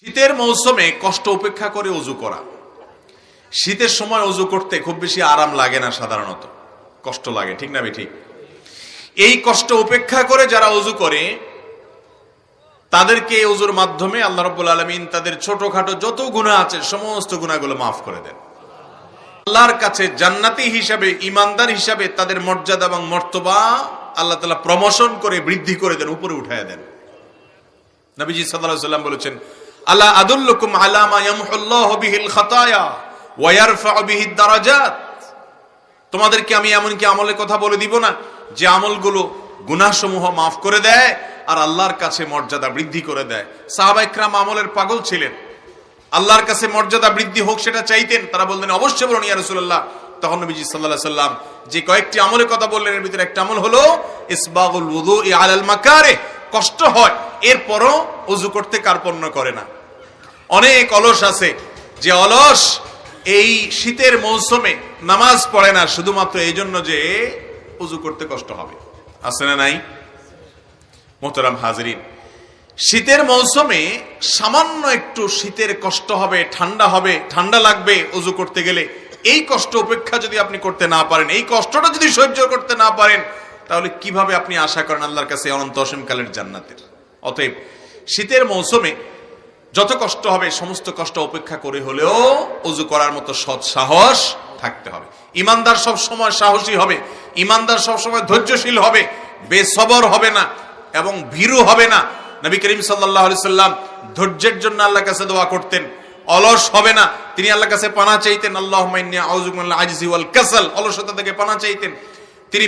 শীতের মৌসুমে কষ্ট উপেক্ষা করে ওযু করা। শীতের সময় ওযু করতে খুব বেশি আরাম লাগে না, সাধারণত কষ্ট লাগে, ঠিক না ঠিক? এই কষ্ট উপেক্ষা করে যারা ওযু করে তাদেরকে ওযুর মাধ্যমে আল্লাহ রাব্বুল আলামিন তাদের ছোটখাটো যত গুনাহ আছে সমস্ত গুনাহগুলো মাফ করে দেন। আল্লাহর কাছে জান্নাতি হিসাবে, ইমানদার হিসাবে তাদের মর্যাদা এবং মর্তবা আল্লাহ তাআলা প্রমোশন করে বৃদ্ধি করে দেন, উপরে উঠায় দেন। নবীজি সাল্লাল্লাহু আলাইহি ওয়াসাল্লাম বলেছেন, আলা আদুল্লুকুম আলা মা ইয়ামহুল্লাহু বিহিল খাতায়া ওয়া ইয়ারফাউ বিহিদ দারাজাত। তোমাদেরকে আমি এমন কি আমলের কথা বলে দিব না যে আমলগুলো গুনাহসমূহ মাফ করে দেয় আর আল্লাহর কাছে মর্যাদা বৃদ্ধি করে দেয়। সাহাবায়ে কেরাম আমলের পাগল ছিলেন, আল্লাহর কাছে মর্যাদা বৃদ্ধি হোক সেটা চাইতেন। তারা বললেন, অবশ্যই বলুন ইয়া রাসূলুল্লাহ। তখন নবীজি সাল্লাল্লাহু আলাইহি সাল্লাম যে কয়েকটি আমলের কথা বললেন এর ভিতরে একটা আমল হলো ইসবাগুল ওযুই আলাল মাকারিহ। কষ্ট হয় এরপরও ওযু করতে কার্পণ্য করে না। অনেক অলস আছে যে অলস এই শীতের মৌসুমে নামাজ পড়ে না শুধুমাত্র এই জন্য যে ওযু করতে কষ্ট হবে। আছে না নাই? মোহতারাম হাজিরিন, শীতের মৌসুমে সামান্য একটু শীতের কষ্ট হবে, ঠান্ডা হবে, ঠান্ডা লাগবে ওযু করতে গেলে। এই কষ্ট উপেক্ষা যদি আপনি করতে না পারেন, এই কষ্টটা যদি সহ্য করতে না পারেন, তাহলে কিভাবে আপনি আশা করেন আল্লাহর কাছে অনন্ত অসীমকালের জান্নাতের? অতএব শীতের মৌসুমে যত কষ্ট হবে সমস্ত কষ্ট উপেক্ষা করে হলেও ওযু করার মতো সৎ সাহস থাকতে হবে। ইমানদার সব সময় সাহসী হবে, ইমানদার সব সময় ধৈর্যশীল হবে, বেসবর হবে না এবং ভীরু হবে না। নবী করিম সাল্লাল্লাহু আলাইহি সাল্লাম ধৈর্যের জন্য আল্লাহর কাছে দোয়া করতেন। অলস হবে না, তিনি আল্লাহর কাছে পানাহ চাইতেন, আল্লাহুম্মা ইন্নী আউযু বিকা মিনাল আজজি ওয়াল কাসাল, অলসতা থেকে পানাহ চাইতেন। তিনি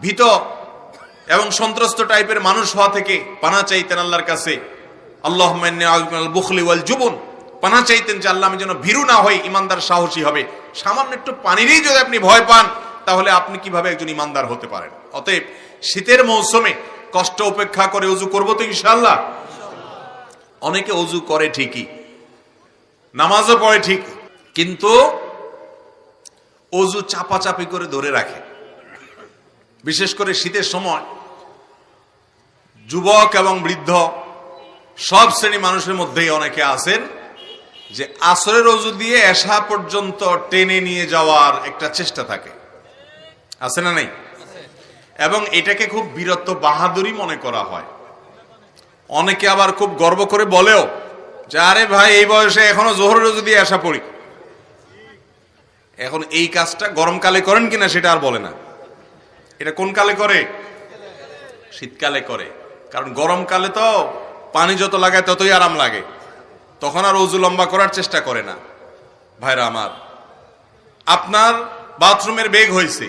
ভীত এবং সন্ত্রস্ত টাইপের মানুষ হওয়া থেকে পানাহ চাইতেন আল্লাহর কাছে। আল্লাহুম্মা ইন্নী আউযু বিকা মিনাল বুখলি ওয়াল জুবন, পানাহ চাইতেন যে আল্লাহ আমি যেন ভীরু না হই, ইমানদার সাহসী হবে। সামান্য একটু পানিরই যদি আপনি ভয় পান তাহলে আপনি কিভাবে একজন ইমানদার হতে পারেন? অতএব শীতের মৌসুমে কষ্ট উপেক্ষা করে ওযু করব তো ইনশাআল্লাহ। অনেকে ওযু করে ঠিকই, নামাজও পড়ে ঠিক, কিন্তু ওযু চাপাচাপি করে ধরে রাখে। বিশেষ করে শীতের সময় যুবক এবং বৃদ্ধ সব শ্রেণী মানুষের মধ্যেই অনেকে আছেন যে আসরের ওযু দিয়ে এশা পর্যন্ত টেনে নিয়ে যাওয়ার একটা চেষ্টা থাকে, আছে না নাই? এবং এটাকে খুব বীরত্ব বাহাদুরি মনে করা হয়। অনেকে আবার খুব গর্ব করে বলেও যে আরে ভাই এই বয়সে এখনো জোহরের ওযু দিয়ে এশা পড়ি। এখন এই কাজটা গরমকালে করেন কিনা সেটা আর বলে না, এটা কোন কালে করে? শীতকালে করে। কারণ গরমকালে তো পানি যত লাগায় ততই আরাম লাগে, তখন আর ওযু লম্বা করার চেষ্টা করে না। ভাইরা আমার, আপনার বাথরুমের বেগ হয়েছে,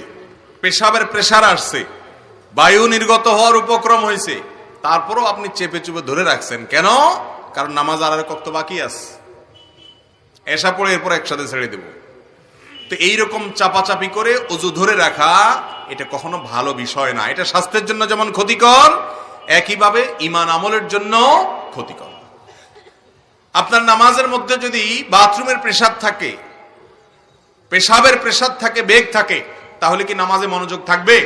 পেশাবের প্রেসার আসছে, বায়ু নির্গত হওয়ার উপক্রম হয়েছে, তারপরও আপনি চেপে চুপে ধরে রাখছেন কেন? কারণ নামাজ আর কত বাকি আছে, এশা পড়ে এরপর একসাথে ছেড়ে দেব। তো এইরকম চাপাচাপি করে ওযু ধরে রাখা এটা কখনো ভালো বিষয় না। এটা স্বাস্থ্যের জন্য যেমন ক্ষতিকর, একইভাবে ঈমান আমলের জন্য ক্ষতিকর। আপনার নামাজের মধ্যে যদি বাথরুমের প্রেসার থাকে, পেশাবের প্রেসার থাকে, বেগ থাকে, তাহলে কি নামাজে মনোযোগ থাকবে?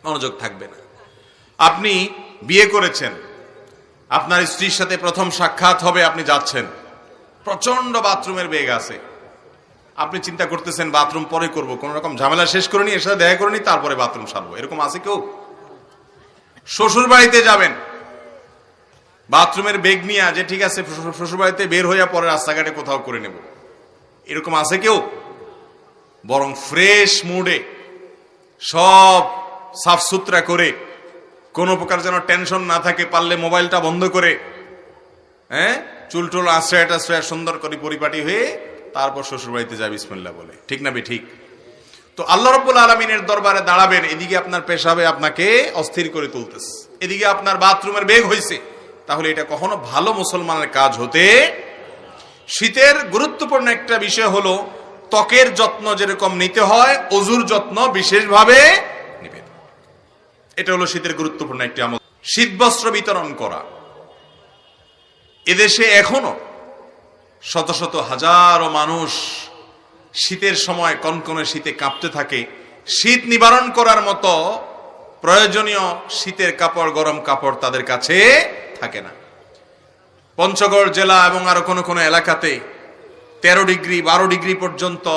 মনোযোগ থাকবে না। আপনি বিয়ে করেছেন, আপনার স্ত্রীর সাথে প্রথম সাক্ষাৎ হবে, আপনি যাচ্ছেন, প্রচন্ড বাথরুমের বেগ আছে, আপনি চিন্তা করতেছেন বাথরুম পরে করব, কোন রকম ঝামেলা শেষ করে নি, এর সাথে দেখা করে নি, তারপরে বাথরুম সারবো। এরকম আছে কেউ? শ্বশুর বাড়িতে যাবেন, বাথরুমের বেগ নিয়ে যে ঠিক আছে শ্বশুর বাড়িতে বের হইয়া পরে রাস্তাঘাটে কোথাও করে নেব, এরকম আছে কেউ? বরং ফ্রেশ মুডে সব সাফ সুতরা করে, কোনো প্রকার যেন টেনশন না থাকে, পারলে মোবাইলটা বন্ধ করে, চুল টুল আশ্রয় টাশ্রয় সুন্দর করে পরিপাটি হয়ে তারপর শ্বশুর বাড়িতে যাবে বিসমিল্লাহ বলে, ঠিক না ঠিক? তো আল্লাহ রাব্বুল আলামিনের দরবারে দাঁড়াবেন, এদিকে আপনার পেশাবে আপনাকে অস্থির করে তুলতেছে, এদিকে আপনার বাথরুমের বেগ হয়েছে, তাহলে এটা কখনো ভালো মুসলমানের কাজ হতে। শীতের গুরুত্বপূর্ণ একটা বিষয় হলো ত্বকের যত্ন যেরকম নিতে হয়, ওযুর যত্ন বিশেষভাবে নেবেন। এটা হলো শীতের গুরুত্বপূর্ণ একটি আমল। শীত বস্ত্র বিতরণ করা। এদেশে এখনো শত শত হাজারো মানুষ শীতের সময় কনকনে শীতে কাঁপতে থাকে। শীত নিবারণ করার মতো প্রয়োজনীয় শীতের কাপড়, গরম কাপড় তাদের কাছে থাকে না। পঞ্চগড় জেলা এবং আরো কোন কোন এলাকাতে 13 ডিগ্রি 12 ডিগ্রি পর্যন্ত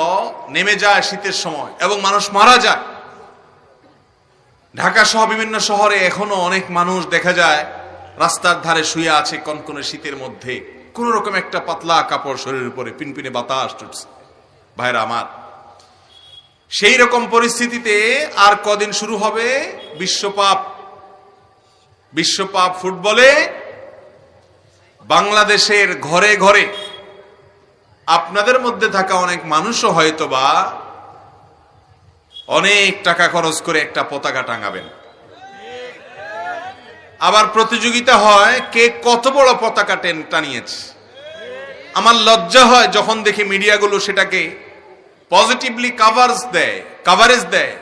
নেমে যায় শীতের সময় এবং মানুষ মারা যায়। ঢাকা সহ বিভিন্ন শহরে এখনো অনেক মানুষ দেখা যায় রাস্তার ধারে শুয়ে আছে কনকনে শীতের মধ্যে, কোন রকম একটা পাতলা কাপড় শরীরের উপরে, পিনপিনে বাতাস চলছে। ভাইরা আমার, সেই রকম পরিস্থিতিতে আর কদিন শুরু হবে বিশ্বকাপ ফুটবলে। বাংলাদেশের ঘরে ঘরে আপনাদের মধ্যে থাকা অনেক মানুষও হয়তোবা অনেক টাকা খরচ করে একটা পতাকা টাঙাবেন। আবার প্রতিযোগিতা হয় কে কত বড় পতাকা টানিয়েছে। আমার লজ্জা হয় যখন দেখি মিডিয়াগুলো সেটাকে পজিটিভলি কাভারেজ দেয়,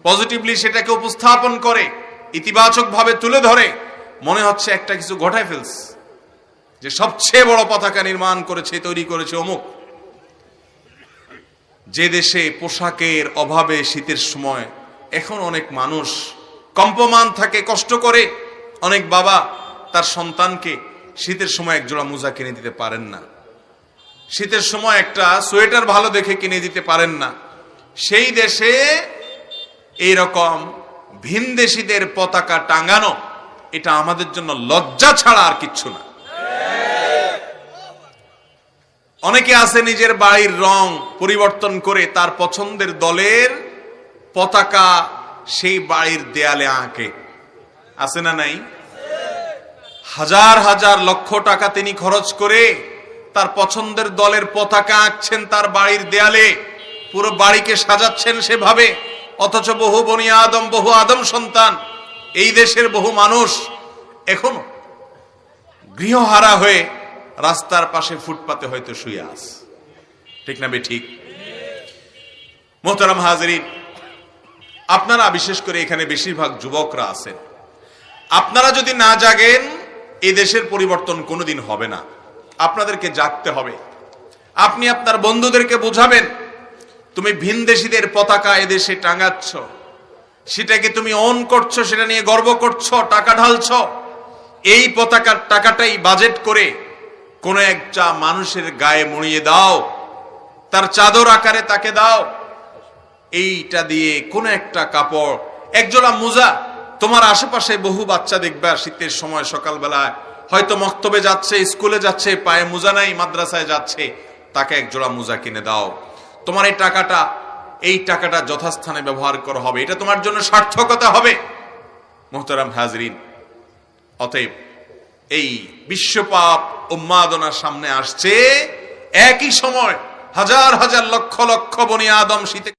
পজিটিভলি সেটাকে উপস্থাপন করে, ইতিবাচক ভাবে তুলে ধরে, মনে হচ্ছে একটা কিছু ঘটায় ফেলছে, যে সবচেয়ে বড় পতাকা নির্মাণ করেছে, তৈরি করেছে অমুক। যে দেশে পোশাকের অভাবে শীতের সময় এখন অনেক মানুষ কম্পমান থাকে, কষ্ট করে, অনেক বাবা তার সন্তানকে শীতের সময় একজোড়া মোজা কিনে দিতে পারেন না, শীতের সময় একটা সোয়েটার ভালো দেখে কিনে দিতে পারেন না। সেই দেশে এইরকম ভিনদেশীদের পতাকা টাঙানো, এটা আমাদের জন্য লজ্জা ছাড়া আর কিচ্ছু না। অনেকে আছে নিজের বাড়ির রং পরিবর্তন করে তার পছন্দের দলের পতাকা সেই বাড়ির দেয়ালে আঁকে, আছে না নাই? হাজার হাজার লক্ষ টাকা তিনি খরচ করে তার পছন্দের দলের পতাকা আঁকছেন তার বাড়ির দেয়ালে, পুরো বাড়িকে সাজাচ্ছেন সেভাবে। অথচ বহু বনি আদম, বহু আদম সন্তান, এই দেশের বহু মানুষ এখনো গৃহহারা হয়ে রাস্তার পাশে ফুটপাতে হয়তো শুয়ে আছে। ঠিক না বেঠিক? মোহতারাম হাজিরিন, আপনারা বিশেষ করে এখানে বেশিরভাগ যুবকরা আছেন, আপনারা যদি না জাগেন এই দেশের পরিবর্তন কোনোদিন হবে না। আপনাদেরকে জাগতে হবে। আপনি আপনার বন্ধুদেরকে বোঝাবেন, তুমি ভিনদেশীদের পতাকা এদেশে টাঙাচ্ছ, সেটাকে তুমি অন করছো, সেটা নিয়ে গর্ব করছো, টাকা ঢালছো। এই পতাকার টাকাটাই বাজেট করে কোন একটা মানুষের গায়ে মুড়িয়ে দাও, তার চাদর আকারে তাকে দাও। এইটা দিয়ে কোন একটা কাপড়, একজোড়া মোজা, তোমার আশেপাশে বহু বাচ্চা দেখবে শীতের সময় সকালবেলায় হয়তো মক্তবে যাচ্ছে, স্কুলে যাচ্ছে, পায়ে মোজা নাই, মাদ্রাসায় যাচ্ছে, তাকে একজোড়া মোজা কিনে দাও। তোমার এই টাকাটা যথাস্থানে ব্যবহার করা হবে, এটা তোমার জন্য সার্থকতা হবে। মুহতারাম হাজরিন, অতএব এই বিশ্বপাপ উন্মাদনার সামনে আসছে, একই সময় হাজার হাজার লক্ষ লক্ষ বনি আদম শীতে